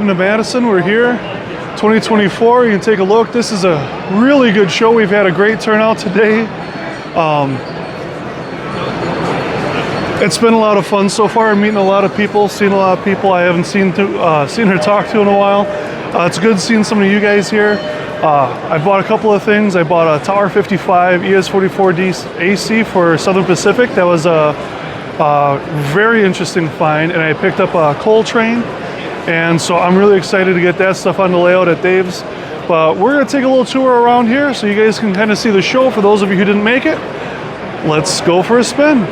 welcome to Madison. We're here, 2024. You can take a look. This is a really good show. We've had a great turnout today. It's been a lot of fun so far. Meeting a lot of people, seeing a lot of people I haven't seen or talked to in a while. It's good seeing some of you guys here. I bought a couple of things. I bought a Tower 55 ES44D AC for Southern Pacific. That was a very interesting find, and I picked up a coal train, and so I'm really excited to get that stuff on the layout at Dave's. But we're going to take a little tour around here so you guys can kind of see the show for those of you who didn't make it. Let's go for a spin.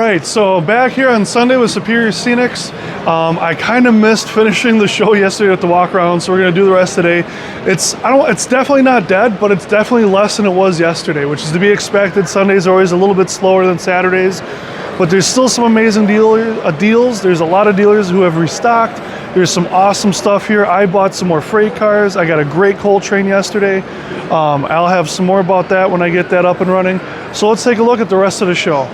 right, so back here on Sunday with Superior Scenics. I kind of missed finishing the show yesterday at the walk around, so we're gonna do the rest today. It's definitely not dead, but it's definitely less than it was yesterday, which is to be expected. Sundays are always a little bit slower than Saturdays, but there's still some amazing deals. There's a lot of dealers who have restocked. There's some awesome stuff here. I bought some more freight cars. I got a great coal train yesterday. I'll have some more about that when I get that up and running. So let's take a look at the rest of the show.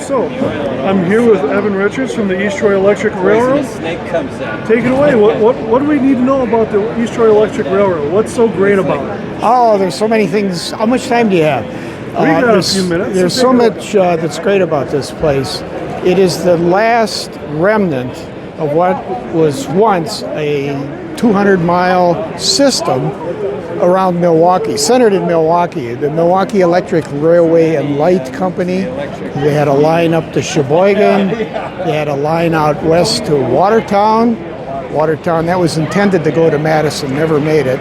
So, I'm here with Evan Richards from the East Troy Electric Railroad. Snake comes out. Take it away. What do we need to know about the East Troy Electric Railroad? What's so great about it? Oh, there's so many things. How much time do you have? We got a few minutes. There's so much that's great about this place. It is the last remnant of what was once a 200-mile system around Milwaukee, centered in Milwaukee. The Milwaukee Electric Railway and Light Company. They had a line up to Sheboygan. They had a line out west to Watertown. That was intended to go to Madison, never made it.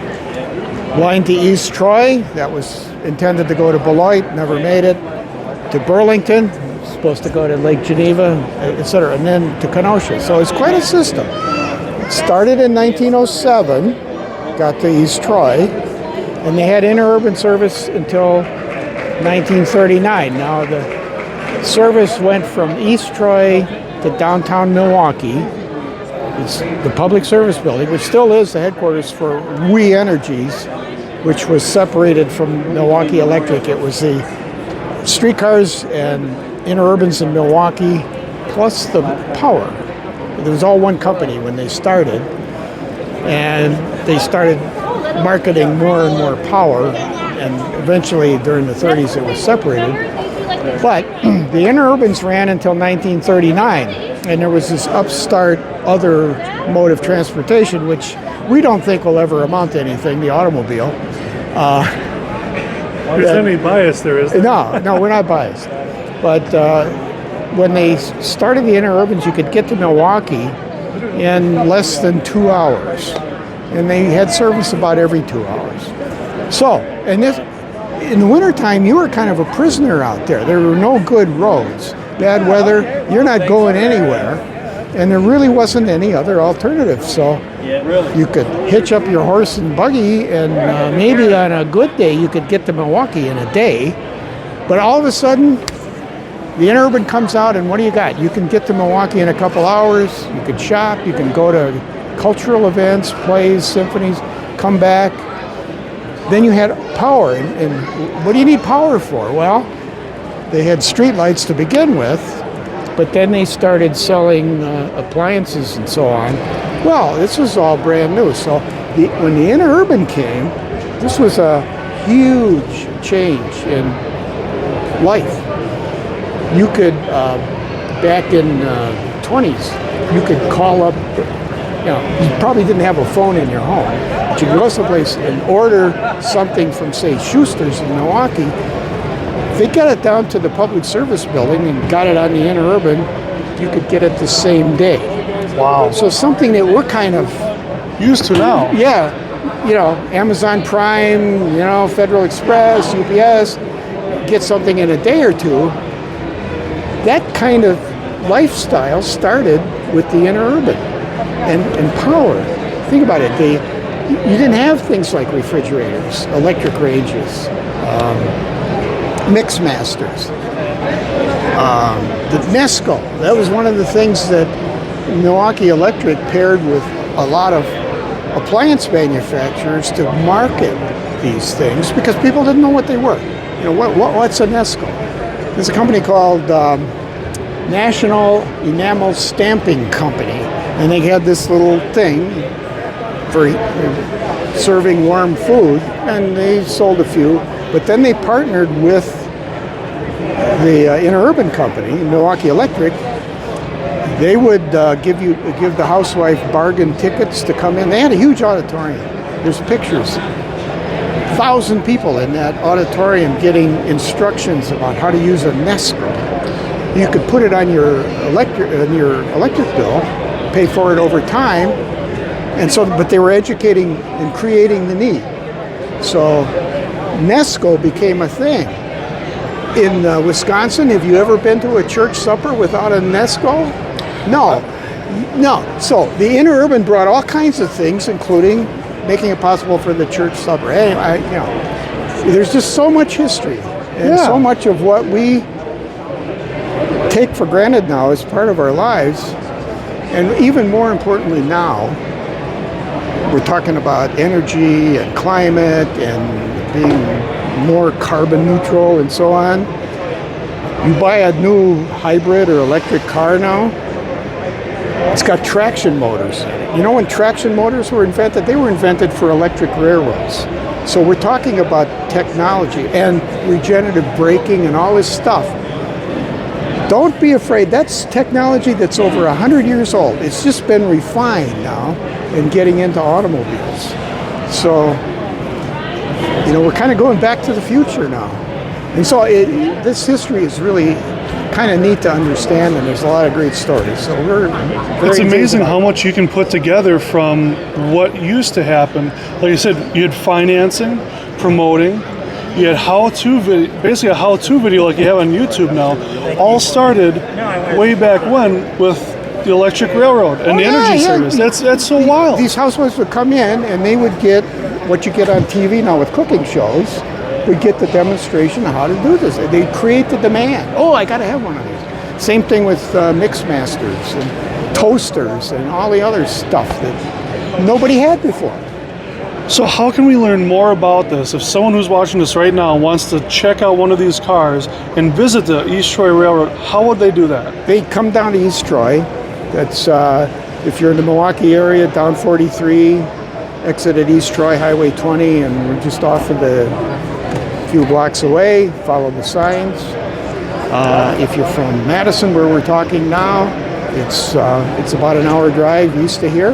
Line to East Troy, that was intended to go to Beloit, never made it. To Burlington, supposed to go to Lake Geneva, etc., and then to Kenosha. So it's quite a system. It started in 1907, got to East Troy, and they had interurban service until 1939. Now the service went from East Troy to downtown Milwaukee. It's the public service building, which still is the headquarters for We Energies, which was separated from Milwaukee Electric. It was the streetcars and interurbans in Milwaukee, plus the power. It was all one company when they started, and they started marketing more and more power, and eventually during the 30s it was separated. But the interurbans ran until 1939, and there was this upstart other mode of transportation, which we don't think will ever amount to anything, the automobile. There's any bias there, isn't there? No, we're not biased. But when they started the interurbans, you could get to Milwaukee in less than 2 hours. And they had service about every 2 hours. So, and this, in the wintertime, you were kind of a prisoner out there. There were no good roads. bad weather, you're not going anywhere. And there really wasn't any other alternative. So you could hitch up your horse and buggy, and maybe on a good day you could get to Milwaukee in a day. But all of a sudden, the interurban comes out, and what do you got? You can get to Milwaukee in a couple hours. You can shop. You can go to cultural events, plays, symphonies, come back. Then you had power. And what do you need power for? Well, they had streetlights to begin with, but then they started selling appliances and so on. Well, this was all brand new. So when the interurban came, this was a huge change in life. You could, back in 20s, you could call up, you probably didn't have a phone in your home, but you could go someplace and order something from, say, Schuster's in Milwaukee. If they got it down to the public service building and got it on the interurban, you could get it the same day. Wow. So something that we're kind of used to now. Yeah, Amazon Prime, Federal Express, UPS, get something in a day or two. That kind of lifestyle started with the interurban and power. Think about it. You didn't have things like refrigerators, electric ranges, mix masters. The Nesco, that was one of the things that Milwaukee Electric paired with a lot of appliance manufacturers to market these things because people didn't know what they were. What's a Nesco? There's a company called National Enamel Stamping Company, and they had this little thing for serving warm food, and they sold a few, but then they partnered with the interurban company, Milwaukee Electric. They would give the housewife bargain tickets to come in. They had a huge auditorium. There's pictures. 1,000 people in that auditorium getting instructions about how to use a Nesco. You could put it on your electric bill, pay for it over time, but they were educating and creating the need. So Nesco became a thing. In Wisconsin, have you ever been to a church supper without a Nesco? No. So the interurban brought all kinds of things, including making it possible for the church supper. Anyway, there's just so much history and so much of what we take for granted now as part of our lives. And even more importantly now, we're talking about energy and climate and being more carbon neutral and so on. You buy a new hybrid or electric car now, it's got traction motors. When traction motors were invented? They were invented for electric railroads. So we're talking about technology and regenerative braking and all this stuff. Don't be afraid. That's technology that's over 100 years old. It's just been refined now and getting into automobiles. So, we're kind of going back to the future now. And so this history is really kind of neat to understand, and there's a lot of great stories. So it's amazing how much you can put together from what used to happen. Like you said, you had financing, promoting, you had how-to video, basically a how-to video like you have on YouTube now. All started way back when with the electric railroad and the energy service. That's so wild. These housewives would come in and they would get what you get on TV now with cooking shows. We get the demonstration of how to do this. They create the demand. Oh, I got to have one of these. Same thing with mix masters and toasters and all the other stuff that nobody had before. So how can we learn more about this? If someone who's watching this right now wants to check out one of these cars and visit the East Troy Railroad, how would they do that? They come down to East Troy. That's if you're in the Milwaukee area, down 43, exit at East Troy, Highway 20, and we're just off of the few blocks away. Follow the signs. If you're from Madison, where we're talking now, it's about an hour drive east of here.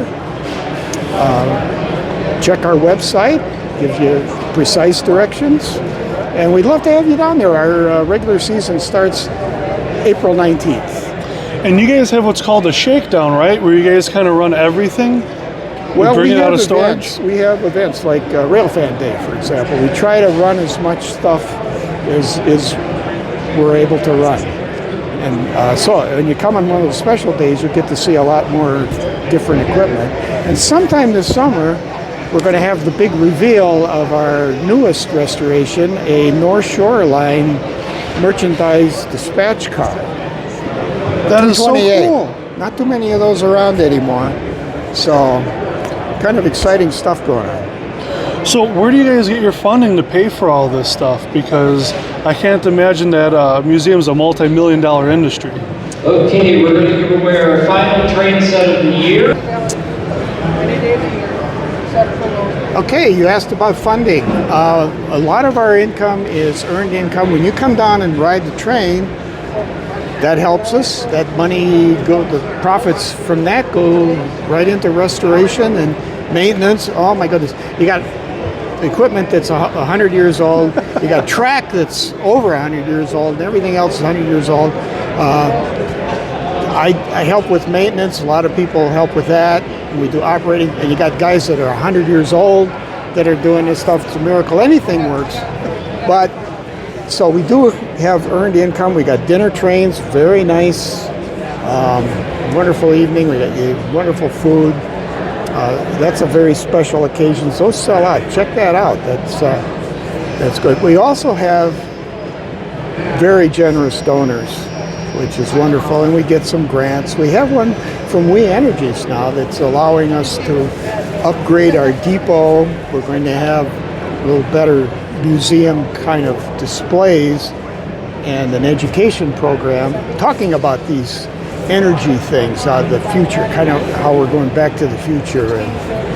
Check our website, gives you precise directions, and we'd love to have you down there. Our regular season starts April 19th. And you guys have what's called a shakedown, right? Where you guys kind of run everything? Well, bring it out of events. storage? We have events like Railfan Day, for example. We try to run as much stuff as we're able to run. And so when you come on one of those special days, you get to see a lot more different equipment. And sometime this summer, we're going to have the big reveal of our newest restoration, a North Shore Line merchandise dispatch car. That is so 228. cool. Not too many of those around anymore. So kind of exciting stuff going on. So where do you guys get your funding to pay for all this stuff? Because I can't imagine that a museum's a multi-million-dollar industry. Okay, we're going to give away our final train set of the year. Okay, you asked about funding. A lot of our income is earned income. When you come down and ride the train, that helps us. That money, the profits from that go right into restoration and maintenance. Oh my goodness, you got equipment that's 100 years old. You got track that's over 100 years old, and everything else is 100 years old. I help with maintenance. A lot of people help with that. We do operating, and you got guys that are 100 years old that are doing this stuff. It's a miracle. Anything works. But so we do have earned income. We got dinner trains, very nice, wonderful evening. We got wonderful food. That's a very special occasion. So sell out. Check that out. That's good. We also have very generous donors, which is wonderful, and we get some grants. We have one from We Energies now that's allowing us to upgrade our depot. We're going to have a little better museum kind of displays and an education program talking about these energy things, the future, kind of how we're going back to the future and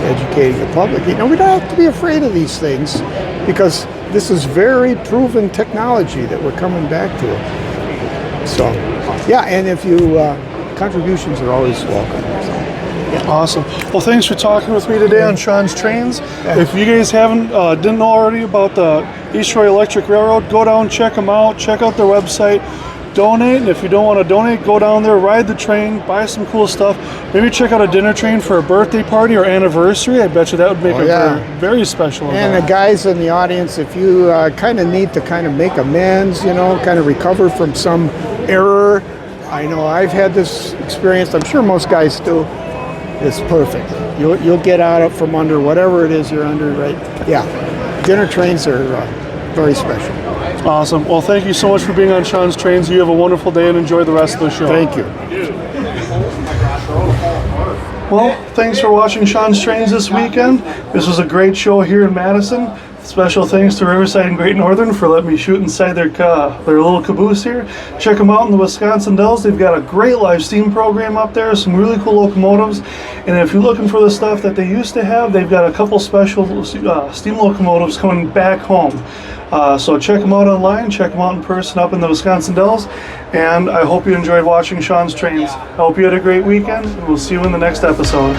educating the public. You know, we don't have to be afraid of these things because this is very proven technology that we're coming back to. So, yeah, and if you, contributions are always welcome. So, yeah. Awesome. Well, thanks for talking with me today on Shawn's Trains. If you guys didn't know already about the East Troy Electric Railroad, go down, check them out, check out their website, donate, and if you don't want to donate, go down there, ride the train, buy some cool stuff. Maybe check out a dinner train for a birthday party or anniversary. I bet you that would make very, very special event. And the guys in the audience, if you kind of need to kind of make amends, you know, kind of recover from some error. I know I've had this experience. I'm sure most guys do. It's perfect. You'll get out from under whatever it is you're under, right? Yeah. Dinner trains are very special. Awesome. Well, thank you so much for being on Shawn's Trains. You have a wonderful day and enjoy the rest of the show. Thank you. Well, thanks for watching Shawn's Trains this weekend. This was a great show here in Madison. Special thanks to Riverside and Great Northern for letting me shoot inside their little caboose here. Check them out in the Wisconsin Dells. They've got a great live steam program up there, some really cool locomotives. And if you're looking for the stuff that they used to have, they've got a couple special steam locomotives coming back home. So check them out online, check them out in person up in the Wisconsin Dells. And I hope you enjoyed watching Shawn's Trains. I hope you had a great weekend, and we'll see you in the next episode.